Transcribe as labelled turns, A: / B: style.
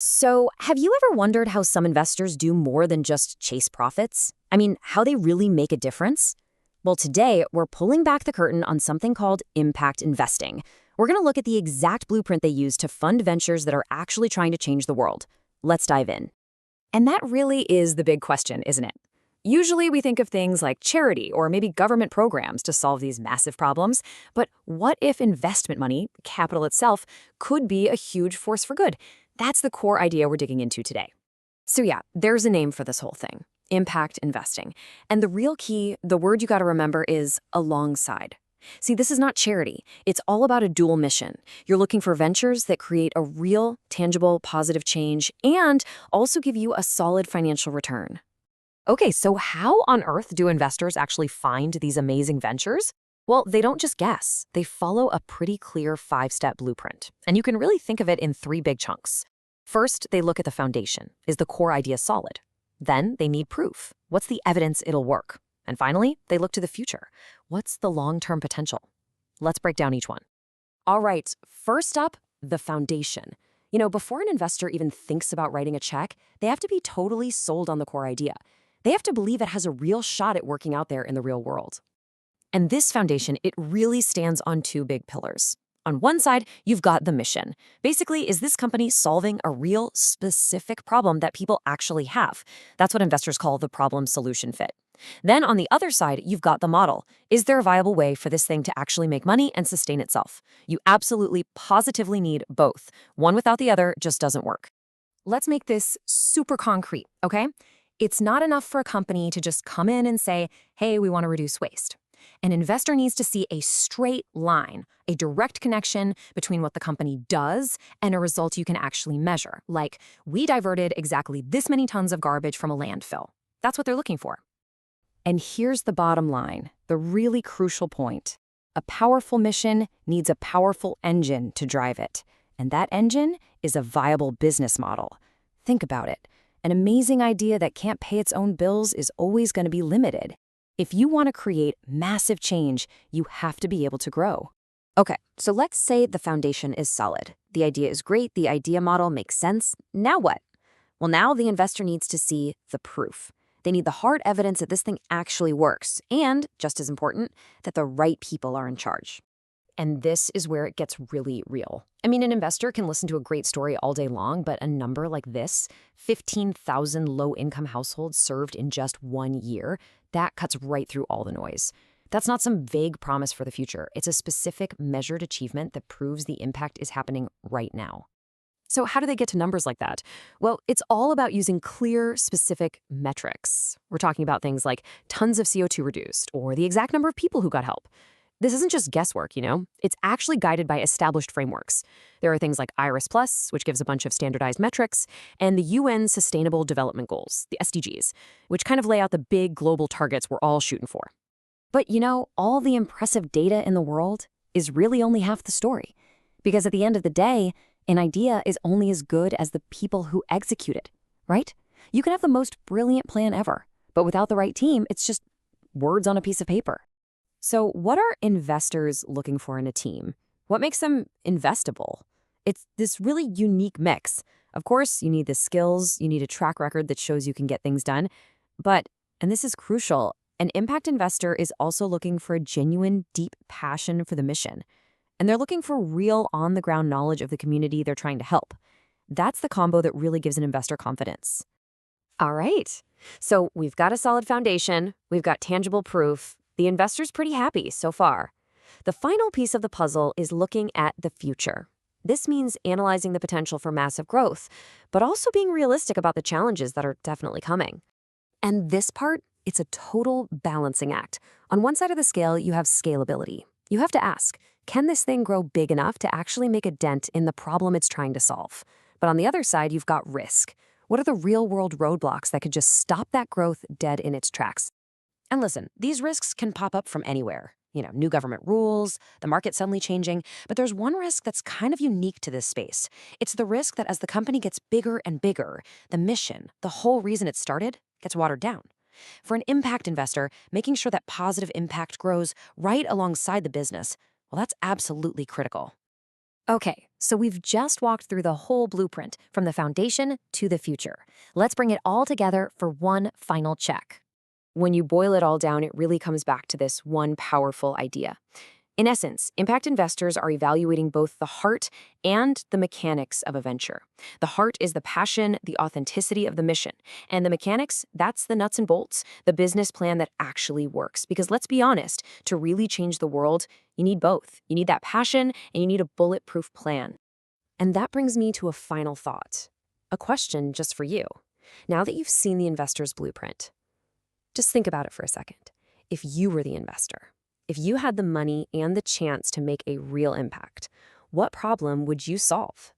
A: So, have you ever wondered how some investors do more than just chase profits? I mean, how they really make a difference? Well, today we're pulling back the curtain on something called impact investing. We're going to look at the exact blueprint they use to fund ventures that are actually trying to change the world. Let's dive in. And that really is the big question, isn't it? Usually we think of things like charity or maybe government programs to solve these massive problems. But what if investment money, capital itself, could be a huge force for good? That's the core idea we're digging into today. So yeah, there's a name for this whole thing, impact investing. And the real key, the word you got to remember is alongside. See, this is not charity. It's all about a dual mission. You're looking for ventures that create a real, tangible, positive change and also give you a solid financial return. Okay, so how on earth do investors actually find these amazing ventures? Well, they don't just guess. They follow a pretty clear 5-step blueprint. And you can really think of it in 3 big chunks. First, they look at the foundation. Is the core idea solid? Then they need proof. What's the evidence it'll work? And finally, they look to the future. What's the long-term potential? Let's break down each one. All right, first up, the foundation. Before an investor even thinks about writing a check, they have to be totally sold on the core idea. They have to believe it has a real shot at working out there in the real world. And this foundation, it really stands on 2 big pillars. On one side, you've got the mission. Basically, is this company solving a real, specific problem that people actually have? That's what investors call the problem-solution fit. Then on the other side, you've got the model. Is there a viable way for this thing to actually make money and sustain itself? You absolutely, positively need both. One without the other just doesn't work. Let's make this super concrete, okay? It's not enough for a company to just come in and say, hey, we want to reduce waste. An investor needs to see a straight line, a direct connection between what the company does and a result you can actually measure, like we diverted exactly this many tons of garbage from a landfill. That's what they're looking for. And here's the bottom line, the really crucial point. A powerful mission needs a powerful engine to drive it. And that engine is a viable business model. Think about it. An amazing idea that can't pay its own bills is always going to be limited. If you want to create massive change, you have to be able to grow. Okay, so let's say the foundation is solid. The idea is great, the idea model makes sense. Now what? Well, now the investor needs to see the proof. They need the hard evidence that this thing actually works, and, just as important, that the right people are in charge. And this is where it gets really real. I mean, an investor can listen to a great story all day long, but a number like this, 15,000 low-income households served in just 1 year, that cuts right through all the noise. That's not some vague promise for the future. It's a specific, measured achievement that proves the impact is happening right now. So how do they get to numbers like that? Well, it's all about using clear, specific metrics. We're talking about things like tons of CO2 reduced, or the exact number of people who got help. This isn't just guesswork, It's actually guided by established frameworks. There are things like IRIS Plus, which gives a bunch of standardized metrics, and the UN Sustainable Development Goals, the SDGs, which kind of lay out the big global targets we're all shooting for. But all the impressive data in the world is really only half the story. Because at the end of the day, an idea is only as good as the people who execute it, right? You can have the most brilliant plan ever, but without the right team, it's just words on a piece of paper. So what are investors looking for in a team? What makes them investable? It's this really unique mix. Of course, you need the skills, you need a track record that shows you can get things done. But, and this is crucial, an impact investor is also looking for a genuine, deep passion for the mission. And they're looking for real on-the-ground knowledge of the community they're trying to help. That's the combo that really gives an investor confidence. All right, so we've got a solid foundation, we've got tangible proof. The investor's pretty happy so far. The final piece of the puzzle is looking at the future. This means analyzing the potential for massive growth, but also being realistic about the challenges that are definitely coming. And this part, it's a total balancing act. On one side of the scale, you have scalability. You have to ask, can this thing grow big enough to actually make a dent in the problem it's trying to solve? But on the other side, you've got risk. What are the real-world roadblocks that could just stop that growth dead in its tracks? And listen, these risks can pop up from anywhere. New government rules, the market suddenly changing. But there's one risk that's kind of unique to this space. It's the risk that as the company gets bigger and bigger, the mission, the whole reason it started, gets watered down. For an impact investor, making sure that positive impact grows right alongside the business, well, that's absolutely critical. Okay, So we've just walked through the whole blueprint, from the foundation to the future. Let's bring it all together for one final check. When you boil it all down, it really comes back to this one powerful idea. In essence, impact investors are evaluating both the heart and the mechanics of a venture. The heart is the passion, the authenticity of the mission. And the mechanics, that's the nuts and bolts, the business plan that actually works. Because let's be honest, to really change the world, you need both. You need that passion and you need a bulletproof plan. And that brings me to a final thought. A question just for you. Now that you've seen the investor's blueprint, just think about it for a second. If you were the investor, if you had the money and the chance to make a real impact, what problem would you solve?